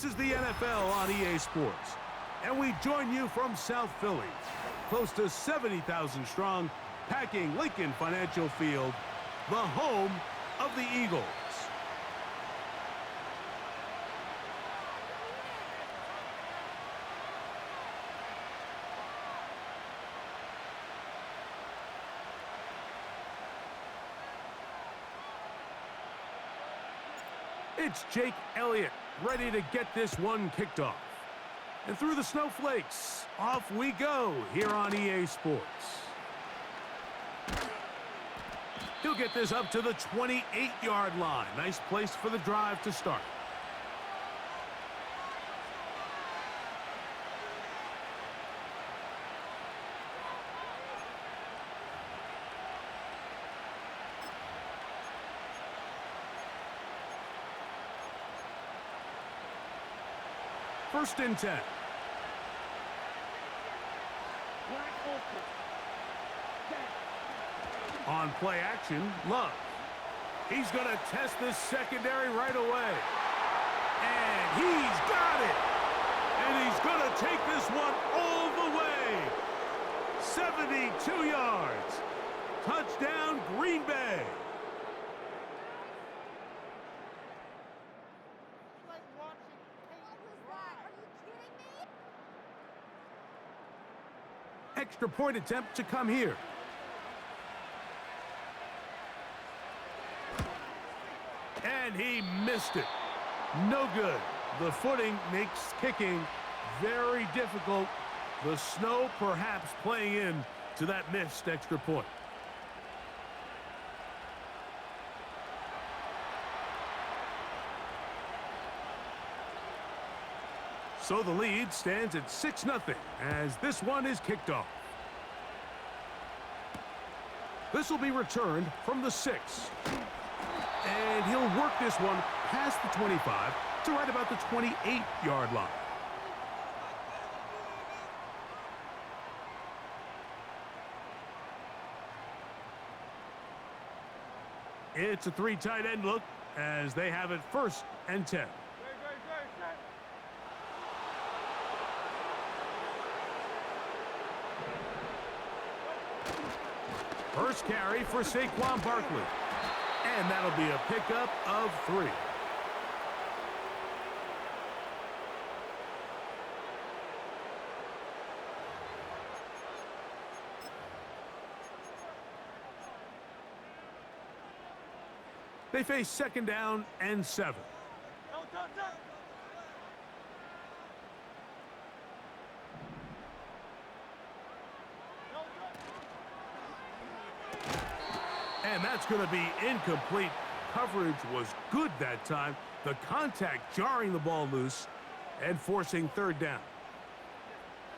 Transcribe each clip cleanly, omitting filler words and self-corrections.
This is the NFL on EA Sports, and we join you from South Philly, close to 70,000 strong, packing Lincoln Financial Field, the home of the Eagles. It's Jake Elliott, ready to get this one kicked off. And through the snowflakes, off we go here on EA Sports. He'll get this up to the 28-yard line. Nice place for the drive to start. First and 10. On play action, Love. He's going to test this secondary right away. And he's got it. And he's going to take this one all the way. 72 yards. Touchdown, Green Bay. Extra point attempt to come here. And he missed it. No good. The footing makes kicking very difficult. The snow perhaps playing in to that missed extra point. So the lead stands at 6-0 as this one is kicked off. This will be returned from the 6. And he'll work this one past the 25 to right about the 28-yard line. It's a 3 tight end look as they have it first and 10. First carry for Saquon Barkley. And that'll be a pickup of 3. They face second down and 7. And that's going to be incomplete. Coverage was good that time. The contact jarring the ball loose and forcing third down.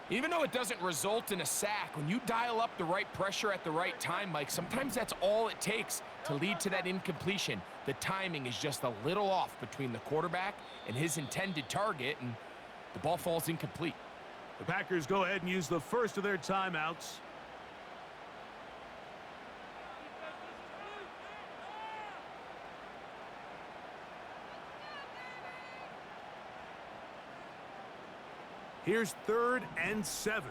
Even though it doesn't result in a sack, when you dial up the right pressure at the right time, Mike, sometimes that's all it takes to lead to that incompletion. The timing is just a little off between the quarterback and his intended target, and the ball falls incomplete. The Packers go ahead and use the first of their timeouts. Here's 3rd and 7.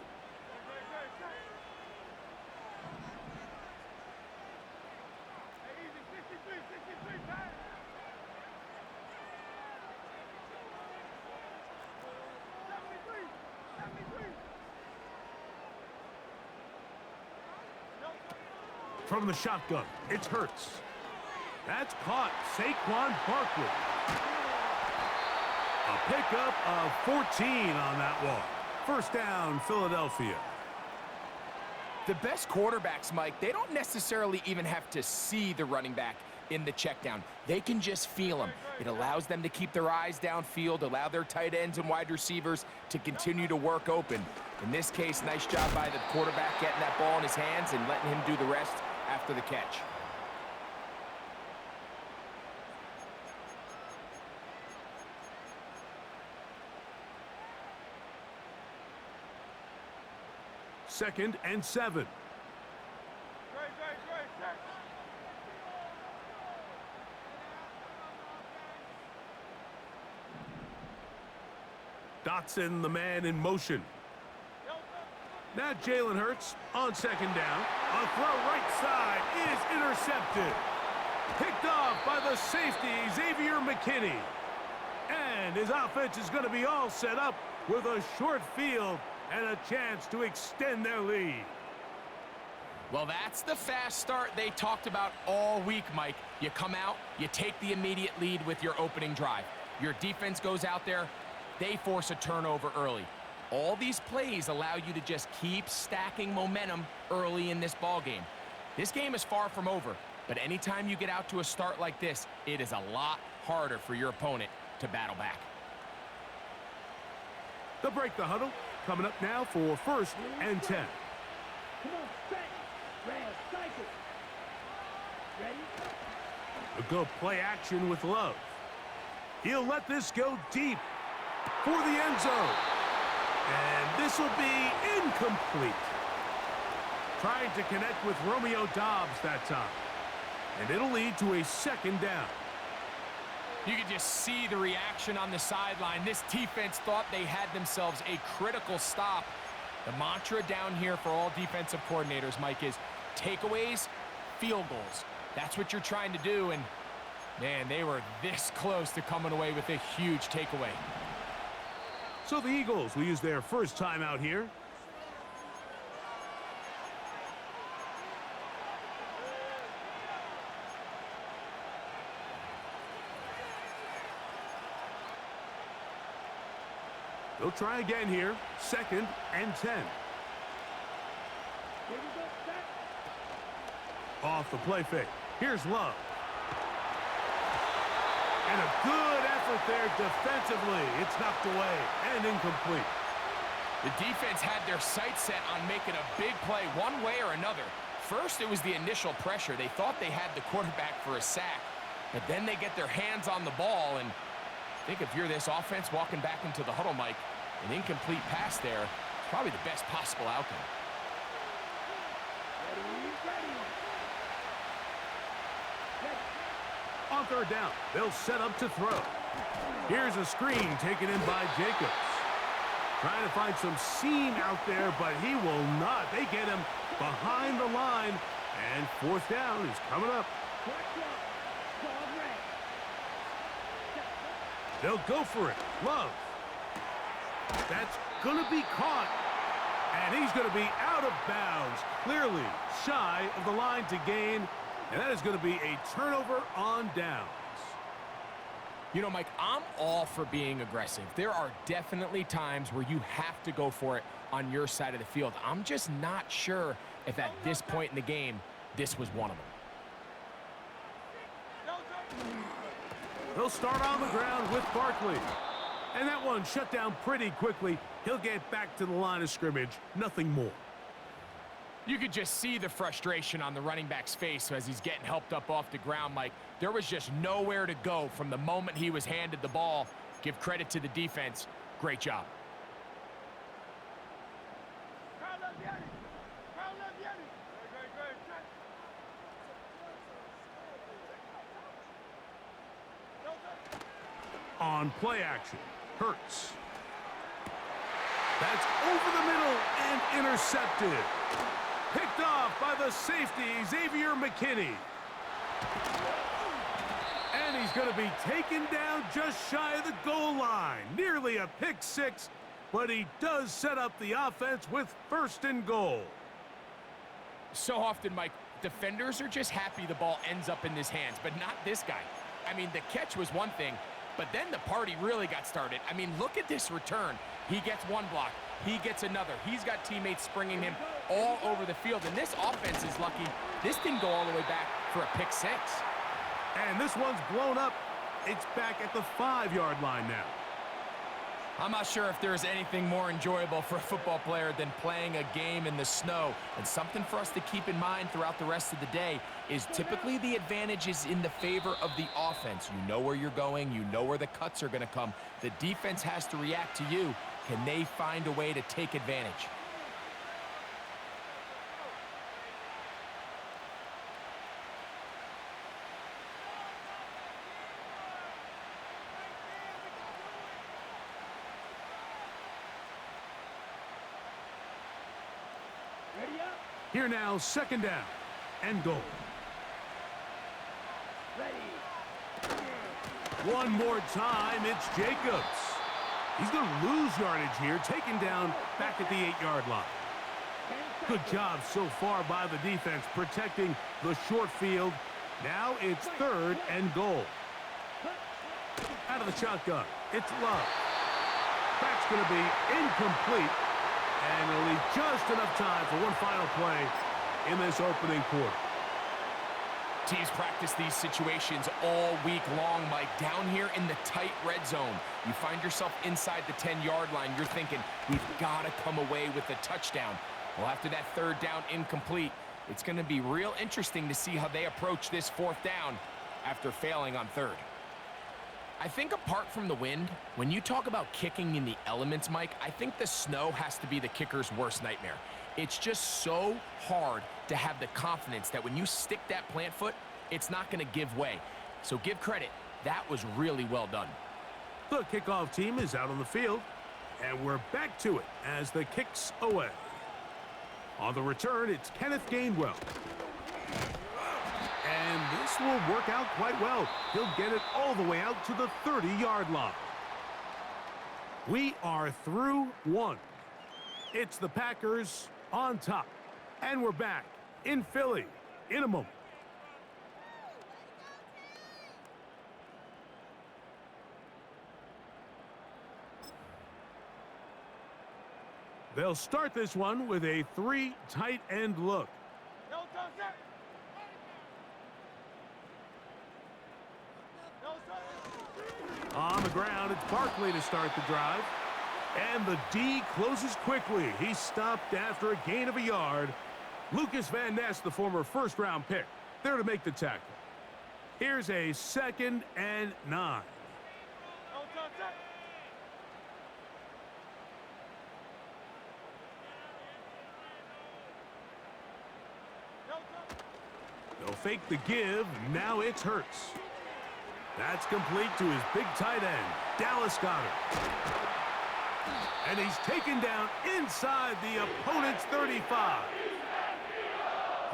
From the shotgun, it's Hurts. That's caught. Saquon Barkley. A pickup of 14 on that walk. First down, Philadelphia. The best quarterbacks, Mike, they don't necessarily even have to see the running back in the check down. They can just feel him. It allows them to keep their eyes downfield, allow their tight ends and wide receivers to continue to work open. In this case, nice job by the quarterback getting that ball in his hands and letting him do the rest after the catch. Second and 7. Dotson, the man in motion. Now Jalen Hurts on second down. A throw right side is intercepted. Picked off by the safety, Xavier McKinney. And his offense is going to be all set up with a short field and a chance to extend their lead. Well, that's the fast start they talked about all week, Mike. You come out, you take the immediate lead with your opening drive. Your defense goes out there, they force a turnover early. All these plays allow you to just keep stacking momentum early in this ball game. This game is far from over, but anytime you get out to a start like this, it is a lot harder for your opponent to battle back. They'll break the huddle. Coming up now for 1st and 10. A go play action with Love. He'll let this go deep for the end zone. And this will be incomplete. Trying to connect with Romeo Doubs that time. And it'll lead to a 2nd down. You can just see the reaction on the sideline. This defense thought they had themselves a critical stop. The mantra down here for all defensive coordinators, Mike, is takeaways, field goals. That's what you're trying to do, and man, they were this close to coming away with a huge takeaway. So the Eagles will use their first time out here. They'll try again here. 2nd and 10. Off the play fake. Here's Love. And a good effort there defensively. It's knocked away and incomplete. The defense had their sights set on making a big play one way or another. First, it was the initial pressure. They thought they had the quarterback for a sack, but then they get their hands on the ball, and I think if you're this offense walking back into the huddle, Mike, an incomplete pass there is probably the best possible outcome. On 3rd down, they'll set up to throw. Here's a screen taken in by Jacobs. Trying to find some seam out there, but he will not. They get him behind the line, and 4th down is coming up. They'll go for it. Love. That's going to be caught. And he's going to be out of bounds, clearly shy of the line to gain. And that is going to be a turnover on downs. You know, Mike, I'm all for being aggressive. There are definitely times where you have to go for it on your side of the field. I'm just not sure if at this point in the game, this was one of them. They'll start on the ground with Barkley. And that one shut down pretty quickly. He'll get back to the line of scrimmage. Nothing more. You could just see the frustration on the running back's face as he's getting helped up off the ground, Mike. There was just nowhere to go from the moment he was handed the ball. Give credit to the defense. Great job. On play action, Hurts. That's over the middle and intercepted. Picked off by the safety, Xavier McKinney. And he's going to be taken down just shy of the goal line. Nearly a pick 6, but he does set up the offense with 1st and goal. So often, Mike, defenders are just happy the ball ends up in his hands, but not this guy. I mean, the catch was one thing, but then the party really got started. I mean, look at this return. He gets one block. He gets another. He's got teammates springing him all over the field. And this offense is lucky this didn't go all the way back for a pick 6. And this one's blown up. It's back at the 5-yard line now. I'm not sure if there's anything more enjoyable for a football player than playing a game in the snow. And something for us to keep in mind throughout the rest of the day is typically the advantage is in the favor of the offense. You know where you're going. You know where the cuts are going to come. The defense has to react to you. Can they find a way to take advantage? Here now, second down and goal. One more time, it's Jacobs. He's going to lose yardage here, taken down back at the 8-yard line. Good job so far by the defense protecting the short field. Now it's third and goal. Out of the shotgun, it's Love. That's going to be incomplete, and it'll leave just enough time for one final play in this opening quarter. Teams practice these situations all week long, Mike. Down here in the tight red zone, you find yourself inside the 10-yard line. You're thinking, we've got to come away with a touchdown. Well, after that third down incomplete, it's going to be real interesting to see how they approach this fourth down after failing on third. I think apart from the wind, when you talk about kicking in the elements, Mike, I think the snow has to be the kicker's worst nightmare. It's just so hard to have the confidence that when you stick that plant foot, it's not going to give way. So give credit. That was really well done. The kickoff team is out on the field, and we're back to it as the kick's away. On the return, it's Kenneth Gainwell. And this will work out quite well. He'll get it all the way out to the 30-yard line. We are through one. It's the Packers on top. And we're back in Philly in a moment. They'll start this one with a 3 tight end look. On the ground, it's Barkley to start the drive. And the D closes quickly. He's stopped after a gain of a yard. Lucas Van Ness, the former first-round pick, there to make the tackle. Here's a 2nd and 9. They'll fake the give. Now it's Hurts. That's complete to his big tight end, Dallas Goedert. And he's taken down inside the opponent's 35.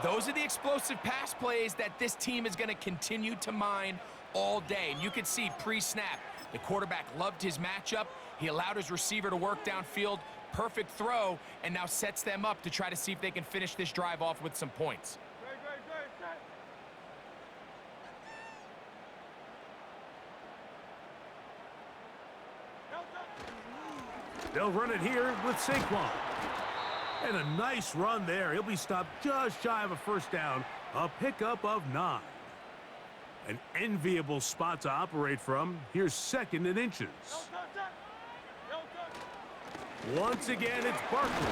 Those are the explosive pass plays that this team is going to continue to mine all day. And you can see pre-snap, the quarterback loved his matchup. He allowed his receiver to work downfield. Perfect throw, and now sets them up to try to see if they can finish this drive off with some points. They'll run it here with Saquon. And a nice run there. He'll be stopped just shy of a first down. A pickup of 9. An enviable spot to operate from. Here's 2nd and inches. Once again, it's Barkley.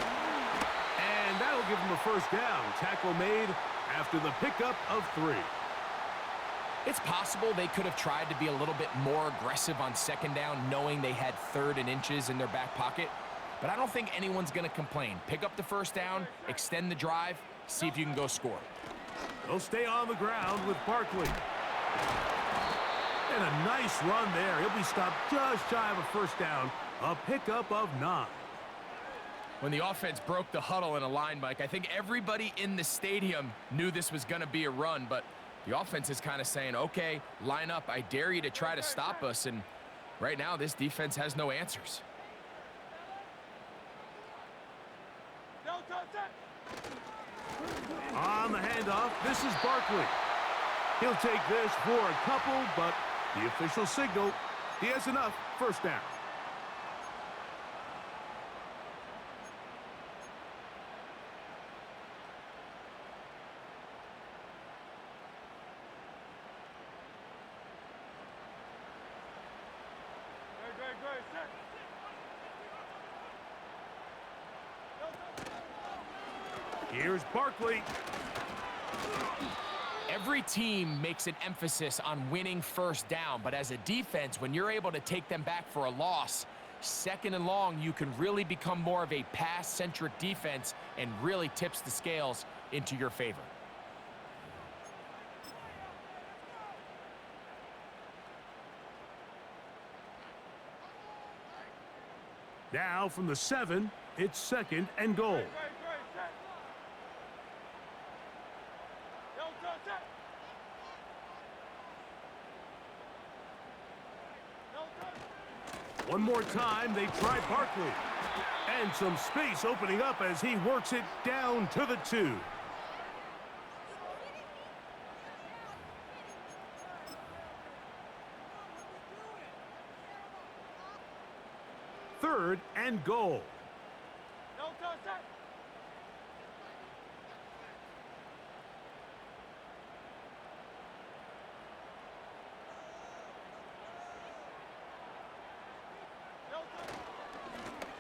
And that'll give him a first down. Tackle made after the pickup of 3. It's possible they could have tried to be a little bit more aggressive on 2nd down, knowing they had 3rd and inches in their back pocket. But I don't think anyone's going to complain. Pick up the first down, extend the drive, see if you can go score. They'll stay on the ground with Barkley. And a nice run there. He'll be stopped just shy of a first down. A pickup of 9. When the offense broke the huddle in a line, Mike, I think everybody in the stadium knew this was going to be a run, but the offense is kind of saying, okay, line up. I dare you to try to stop us. And right now, this defense has no answers. On the handoff, this is Barkley. He'll take this for a couple, but the official signal, he has enough. First down. Here's Barkley. Every team makes an emphasis on winning first down, but as a defense, when you're able to take them back for a loss, 2nd and long, you can really become more of a pass-centric defense and really tips the scales into your favor. Now from the 7, it's 2nd and goal. One more time, they try Barkley. And some space opening up as he works it down to the 2. Third and goal.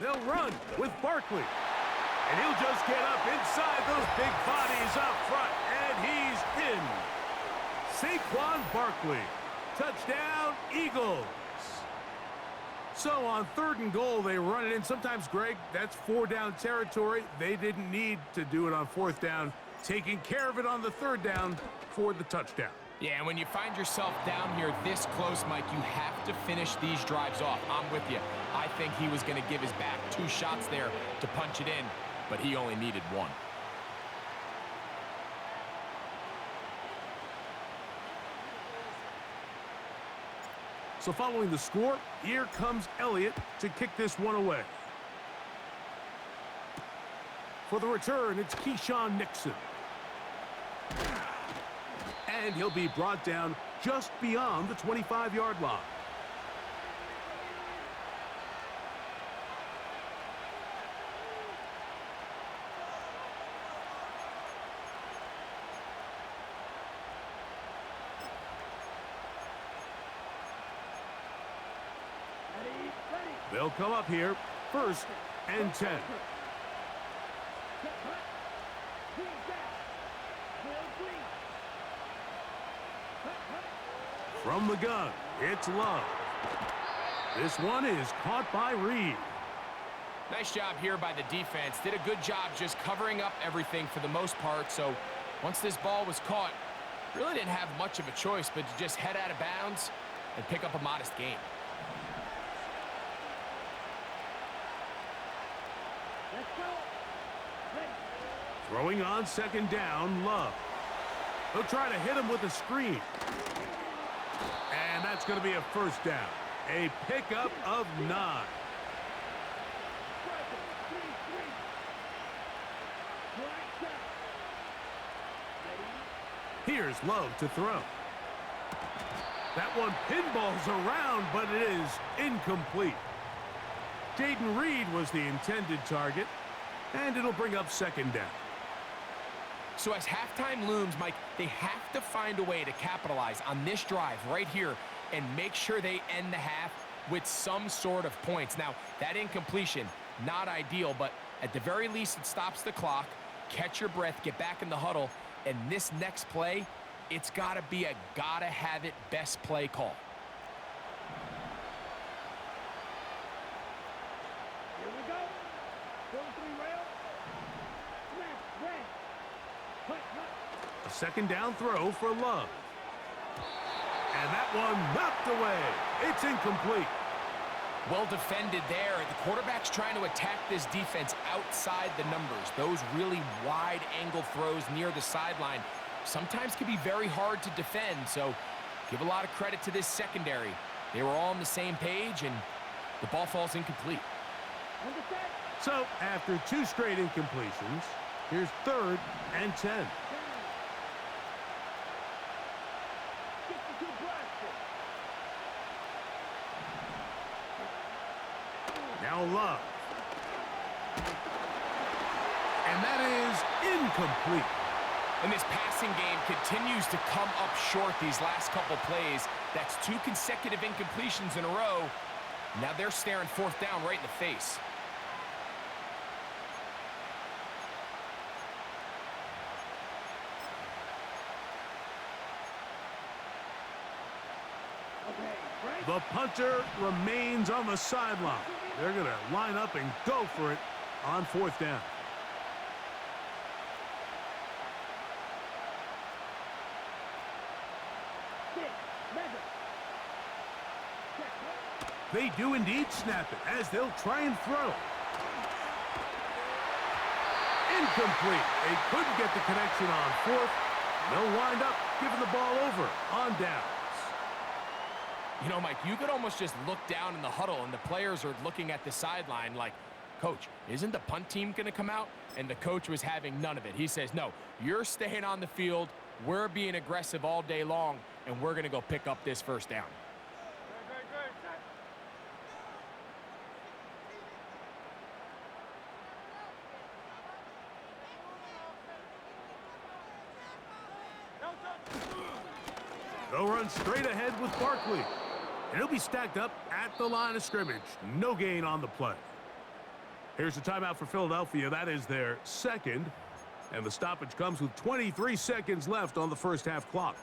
They'll run with Barkley. And he'll just get up inside those big bodies up front. And he's in. Saquon Barkley. Touchdown, Eagles. So on 3rd and goal, they run it in. Sometimes, Greg, that's 4-down territory. They didn't need to do it on 4th down. Taking care of it on the 3rd down for the touchdown. Yeah, and when you find yourself down here this close, Mike, you have to finish these drives off. I'm with you. I think he was going to give his back 2 shots there to punch it in, but he only needed 1. So following the score, here comes Elliott to kick this one away. For the return, it's Keyshawn Nixon. And he'll be brought down just beyond the 25-yard line. They'll come up here, 1st and 10. From the gun, it's Love. This one is caught by Reed. Nice job here by the defense. Did a good job just covering up everything for the most part. So once this ball was caught, really didn't have much of a choice but to just head out of bounds and pick up a modest gain. Throwing on 2nd down, Love. He'll try to hit him with a screen. And that's going to be a 1st down. A pickup of 9. Here's Love to throw. That one pinballs around, but it is incomplete. Jaden Reed was the intended target, and it'll bring up 2nd down. So as halftime looms, Mike, they have to find a way to capitalize on this drive right here and make sure they end the half with some sort of points. Now, that incompletion, not ideal, but at the very least, it stops the clock. Catch your breath, get back in the huddle, and this next play, it's got to be a gotta-have-it best play call. A 2nd down throw for Love. And that one knocked away. It's incomplete. Well defended there. The quarterback's trying to attack this defense outside the numbers. Those really wide angle throws near the sideline sometimes can be very hard to defend. So give a lot of credit to this secondary. They were all on the same page, and the ball falls incomplete. So after 2 straight incompletions, here's 3rd and 10. Now Love. And that is incomplete. And this passing game continues to come up short these last couple plays. That's 2 consecutive incompletions in a row. Now they're staring 4th down right in the face. The punter remains on the sideline. They're going to line up and go for it on 4th down. They do indeed snap it as they'll try and throw. Incomplete. They couldn't get the connection on 4th, They'll wind up giving the ball over on downs. You know, Mike, you could almost just look down in the huddle, and the players are looking at the sideline like, Coach, isn't the punt team going to come out? And the coach was having none of it. He says, no, you're staying on the field. We're being aggressive all day long, and we're going to go pick up this first down. They'll run straight ahead with Barkley. And he'll be stacked up at the line of scrimmage. No gain on the play. Here's the timeout for Philadelphia. That is their second. And the stoppage comes with 23 seconds left on the first half clock.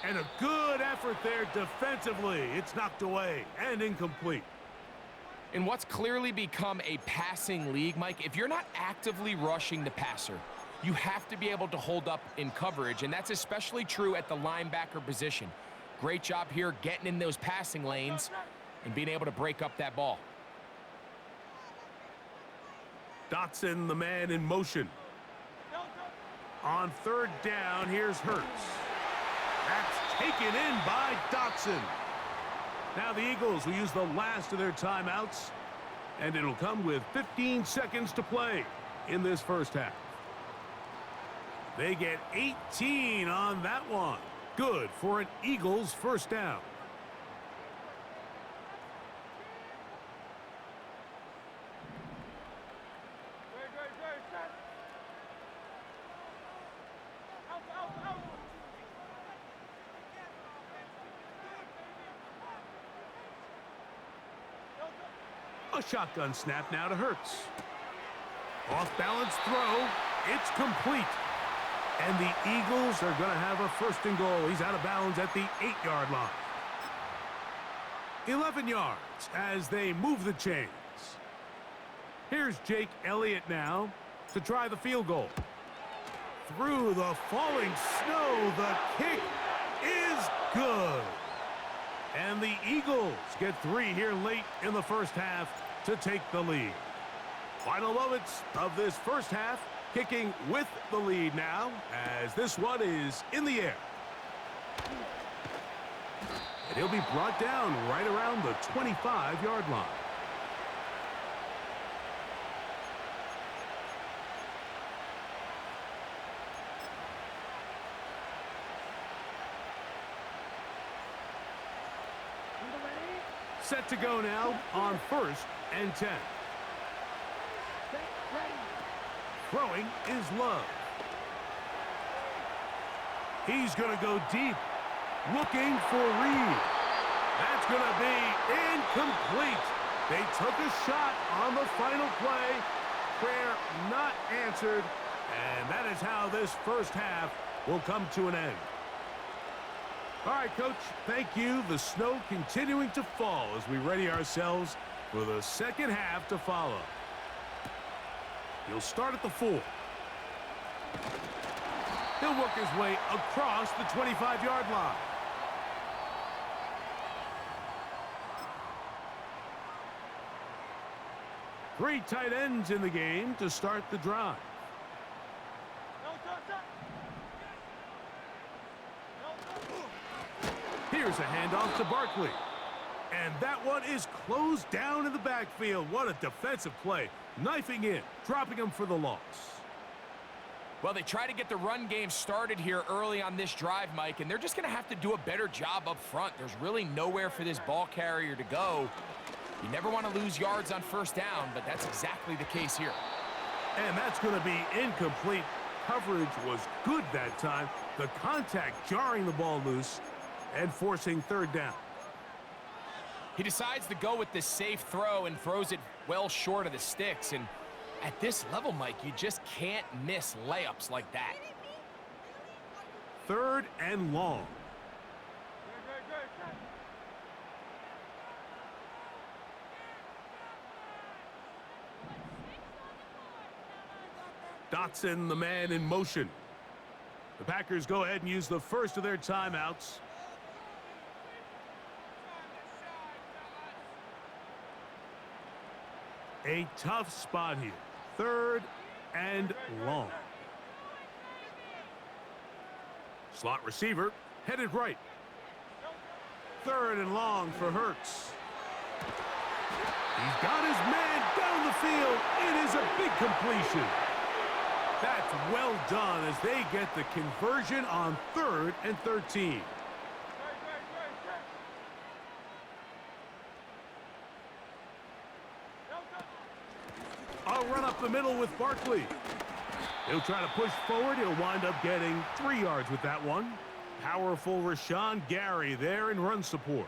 And a good effort there defensively. It's knocked away and incomplete. In what's clearly become a passing league, Mike, if you're not actively rushing the passer, you have to be able to hold up in coverage, and that's especially true at the linebacker position. Great job here getting in those passing lanes and being able to break up that ball. Dotson, the man in motion. On third down, here's Hurts. That's taken in by Dotson. Now the Eagles will use the last of their timeouts, and it'll come with 15 seconds to play in this first half. They get 18 on that one. Good for an Eagles first down. A shotgun snap now to Hurts. Off-balance throw. It's complete. And the Eagles are going to have a first and goal. He's out of bounds at the 8-yard line. 11 yards as they move the chains. Here's Jake Elliott now to try the field goal. Through the falling snow, the kick is good. And the Eagles get 3 here late in the first half to take the lead. Final moments of this first half, kicking with the lead now as this one is in the air. And he'll be brought down right around the 25-yard line. Set to go now on 1st and 10. Throwing is Love. He's going to go deep, looking for Reed. That's going to be incomplete. They took a shot on the final play. Prayer not answered, and that is how this first half will come to an end. All right, Coach, thank you. The snow continuing to fall as we ready ourselves for the second half to follow. He'll start at the 4. He'll work his way across the 25-yard line. Three tight ends in the game to start the drive. Here's a handoff to Barkley. And that one is closed down in the backfield. What a defensive play. Knifing in, dropping him for the loss. Well, they try to get the run game started here early on this drive, Mike, and they're just going to have to do a better job up front. There's really nowhere for this ball carrier to go. You never want to lose yards on first down, but that's exactly the case here. And that's going to be incomplete. Coverage was good that time. The contact jarring the ball loose and forcing third down. He decides to go with this safe throw and throws it well short of the sticks. And at this level, Mike, you just can't miss layups like that. 3rd and long. Dotson, the man in motion. The Packers go ahead and use the first of their timeouts. A tough spot here. 3rd and long. Slot receiver headed right. 3rd and long for Hurts. He's got his man down the field. It is a big completion. That's well done as they get the conversion on 3rd and 13. I'll run up the middle with Barkley. He'll try to push forward. He'll wind up getting 3 yards with that one. Powerful Rashawn Gary there in run support.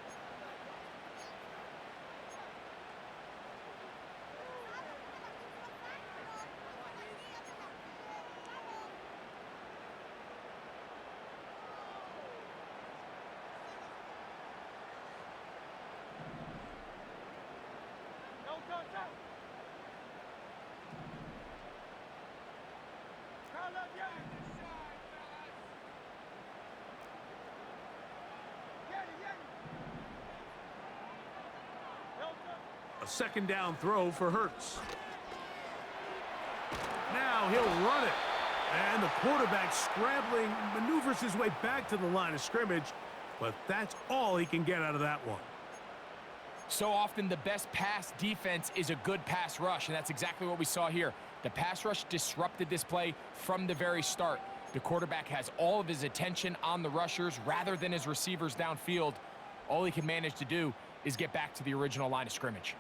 A 2nd down throw for Hurts. Now he'll run it. And the quarterback scrambling, maneuvers his way back to the line of scrimmage. But that's all he can get out of that one. So often the best pass defense is a good pass rush, and that's exactly what we saw here. The pass rush disrupted this play from the very start. The quarterback has all of his attention on the rushers rather than his receivers downfield. All he can manage to do is get back to the original line of scrimmage.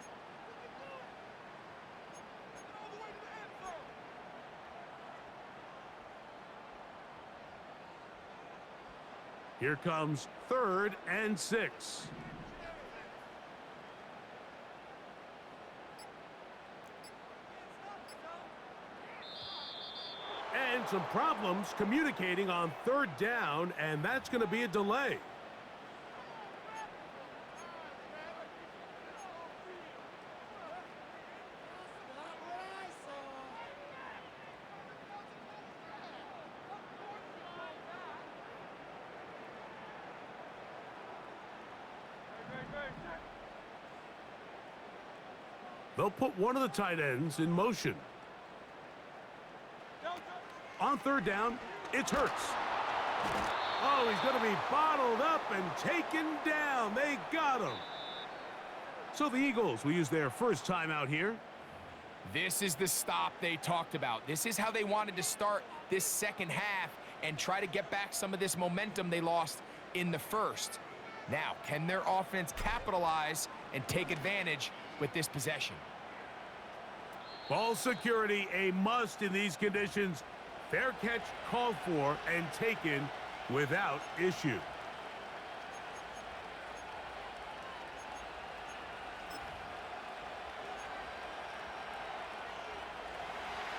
Here comes 3rd and 6. And some problems communicating on 3rd down, and that's going to be a delay. They'll put one of the tight ends in motion. On 3rd down, it's Hurts. Oh, he's going to be bottled up and taken down. They got him. So the Eagles will use their first timeout here. This is the stop they talked about. This is how they wanted to start this 2nd half and try to get back some of this momentum they lost in the 1st. Now, can their offense capitalize and take advantage with this possession? Ball security, a must in these conditions. Fair catch called for and taken without issue.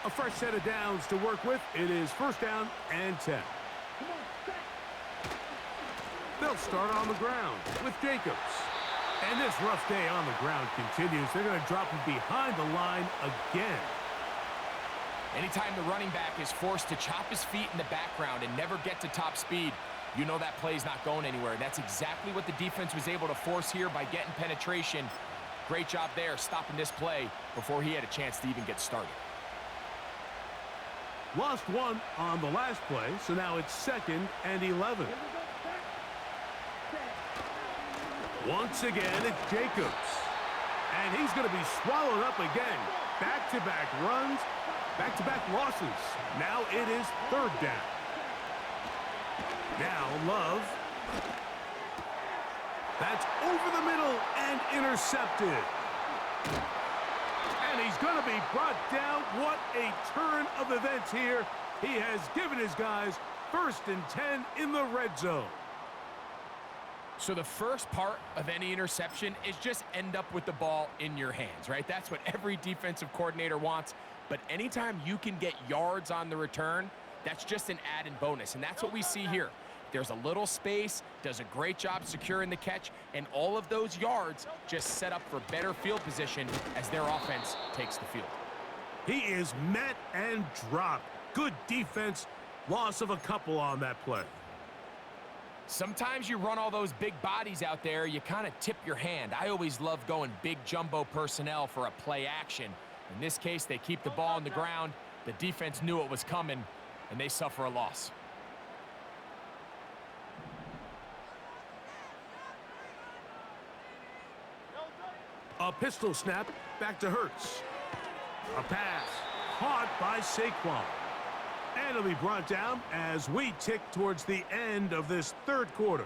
A fresh set of downs to work with. It is 1st down and 10. They'll start on the ground with Jacobs. And this rough day on the ground continues. They're going to drop him behind the line again. Anytime the running back is forced to chop his feet in the background and never get to top speed, you know that play's not going anywhere. That's exactly what the defense was able to force here by getting penetration. Great job there stopping this play before he had a chance to even get started. Lost one on the last play, so now it's 2nd and 11. Once again, it's Jacobs. And he's going to be swallowed up again. Back-to-back runs, back-to-back losses. Now it is 3rd down. Now Love. That's over the middle and intercepted. And he's going to be brought down. What a turn of events here. He has given his guys 1st and 10 in the red zone. So the first part of any interception is just end up with the ball in your hands, right? That's what every defensive coordinator wants. But anytime you can get yards on the return, that's just an added bonus. And that's what we see here. There's a little space, does a great job securing the catch, and all of those yards just set up for better field position as their offense takes the field. He is met and dropped. Good defense. Loss of a couple on that play. Sometimes you run all those big bodies out there, you kind of tip your hand. I always love going big jumbo personnel for a play action. In this case, they keep the ball on the ground. The defense knew it was coming, and they suffer a loss. A pistol snap back to Hurts. A pass caught by Saquon. And it'll be brought down as we tick towards the end of this third quarter.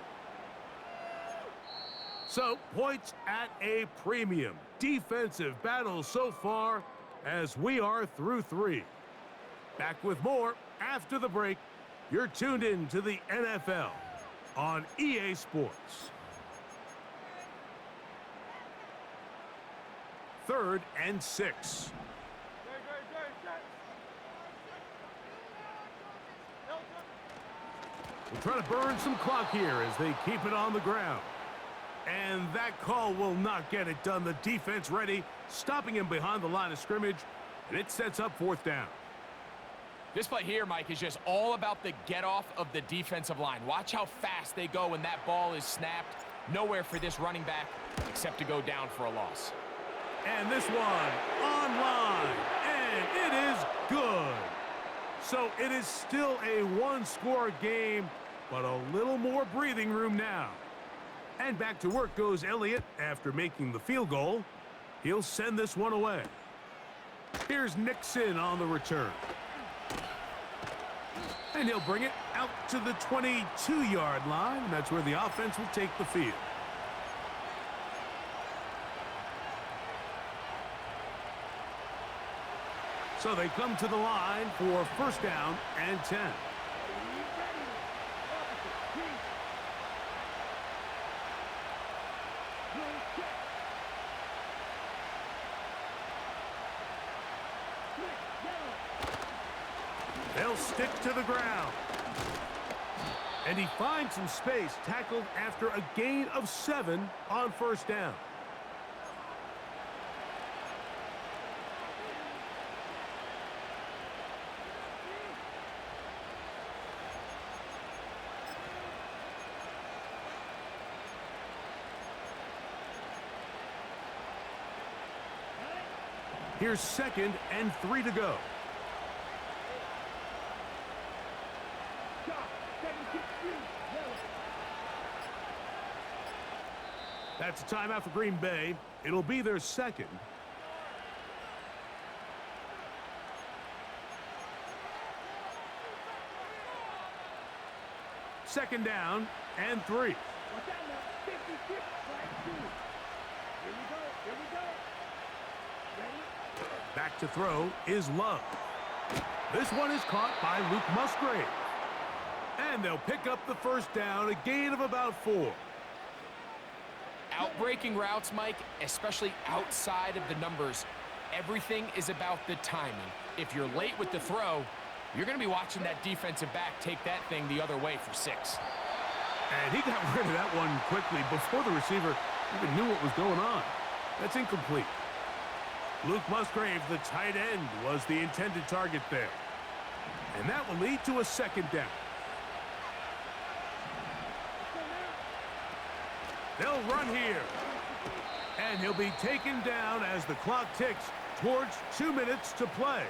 So, points at a premium. Defensive battle so far as we are through 3. Back with more after the break. You're tuned in to the NFL on EA Sports. 3rd and 6. We're trying to burn some clock here as they keep it on the ground. And that call will not get it done. The defense ready, stopping him behind the line of scrimmage, and it sets up 4th down. This play here, Mike, is just all about the get-off of the defensive line. Watch how fast they go when that ball is snapped. Nowhere for this running back except to go down for a loss. And this one online, and it is good. So it is still a one-score game, but a little more breathing room now. And back to work goes Elliott after making the field goal. He'll send this one away. Here's Nixon on the return. And he'll bring it out to the 22-yard line. That's where the offense will take the field. So they come to the line for 1st down and 10. They'll stick to the ground. And he finds some space, tackled after a gain of 7 on 1st down. Here's 2nd and 3 to go. That's a timeout for Green Bay. It'll be their 2nd. Second down and 3. Back to throw is Love. This one is caught by Luke Musgrave. And they'll pick up the 1st down, a gain of about 4. Outbreaking routes, Mike, especially outside of the numbers, everything is about the timing. If you're late with the throw, you're going to be watching that defensive back take that thing the other way for 6. And he got rid of that one quickly before the receiver even knew what was going on. That's incomplete. Luke Musgrave, the tight end, was the intended target there. And that will lead to a 2nd down. They'll run here. And he'll be taken down as the clock ticks towards 2 minutes to play.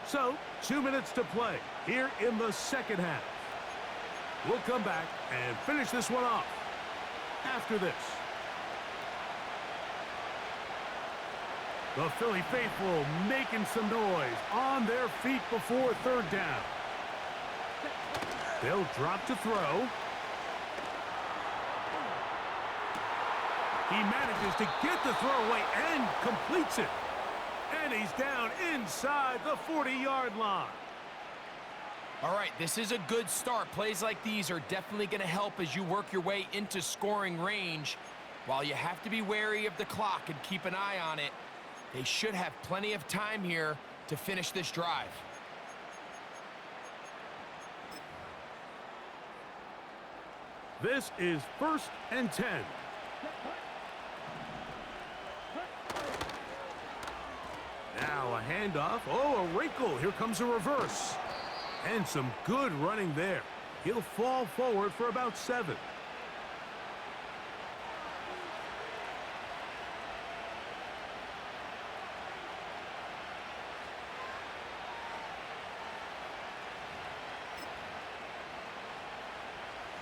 So, 2 minutes to play here in the 2nd half. We'll come back and finish this one off after this. The Philly faithful making some noise on their feet before 3rd down. They'll drop to throw. He manages to get the throw away and completes it. And he's down inside the 40-yard line. All right, this is a good start. Plays like these are definitely going to help as you work your way into scoring range. While you have to be wary of the clock and keep an eye on it, they should have plenty of time here to finish this drive. This is 1st and 10. Now handoff. Oh, a wrinkle. Here comes a reverse. And some good running there. He'll fall forward for about 7.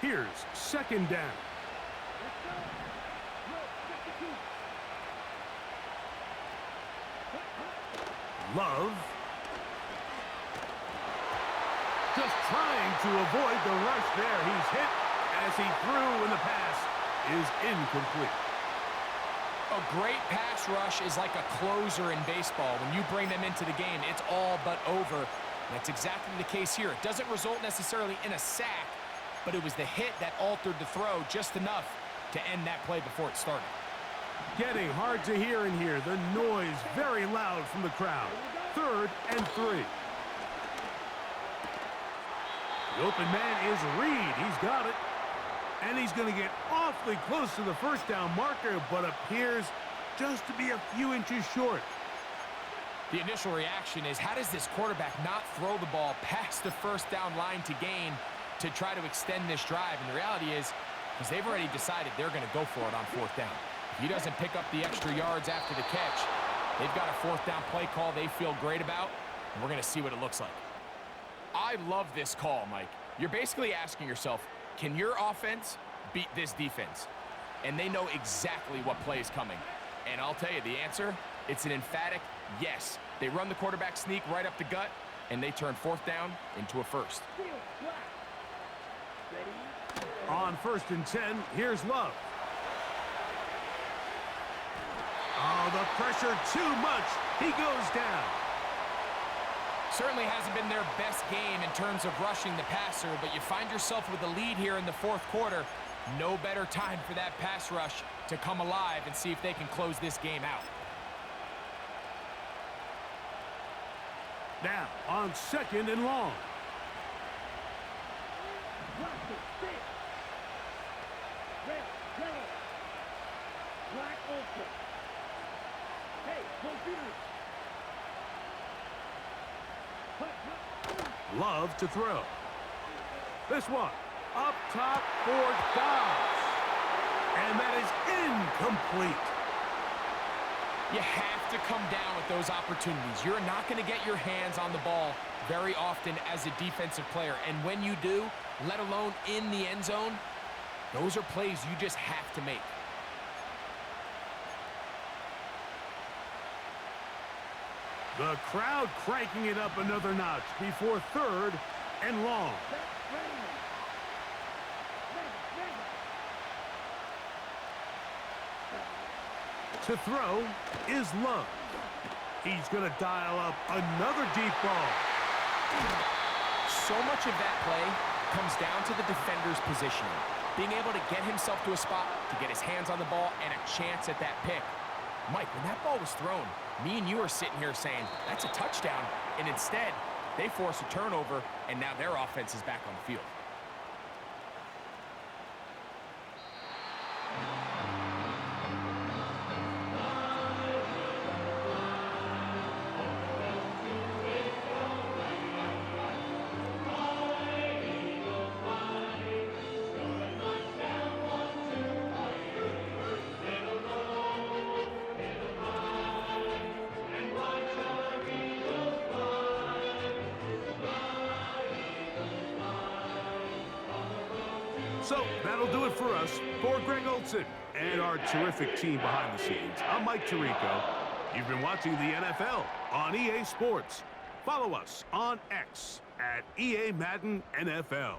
Here's 2nd down. Love. Just trying to avoid the rush there. He's hit as he threw, and the pass is incomplete. A great pass rush is like a closer in baseball. When you bring them into the game, it's all but over. And that's exactly the case here. It doesn't result necessarily in a sack, but it was the hit that altered the throw just enough to end that play before it started. Getting hard to hear in here. The noise very loud from the crowd. 3rd and 3. The open man is Reed. He's got it. And he's going to get awfully close to the 1st down marker, but appears just to be a few inches short. The initial reaction is, how does this quarterback not throw the ball past the 1st down line to gain to try to extend this drive? And the reality is they've already decided they're going to go for it on 4th down. If he doesn't pick up the extra yards after the catch, they've got a 4th down play call they feel great about, and we're going to see what it looks like. I love this call, Mike. You're basically asking yourself, can your offense beat this defense? And they know exactly what play is coming. And I'll tell you the answer, it's an emphatic yes. They run the quarterback sneak right up the gut, and they turn 4th down into a 1st. On 1st and 10, here's Love. Oh, the pressure too much. He goes down. Certainly hasn't been their best game in terms of rushing the passer, but you find yourself with a lead here in the 4th quarter. No better time for that pass rush to come alive and see if they can close this game out. Now, on 2nd and long. Love to throw. This one up top for Dobbs. And that is incomplete. You have to come down with those opportunities. You're not going to get your hands on the ball very often as a defensive player. And when you do, let alone in the end zone, those are plays you just have to make. The crowd cranking it up another notch before 3rd and long. To throw is Love. He's going to dial up another deep ball. So much of that play comes down to the defender's positioning. Being able to get himself to a spot, to get his hands on the ball, and a chance at that pick. Mike, when that ball was thrown, me and you are sitting here saying, that's a touchdown. And instead, they force a turnover, and now their offense is back on the field. So, that'll do it for us. For Greg Olson and our terrific team behind the scenes, I'm Mike Tirico. You've been watching the NFL on EA Sports. Follow us on X at EA Madden NFL.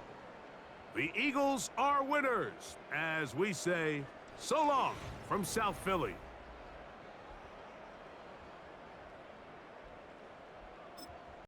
The Eagles are winners, as we say, so long from South Philly.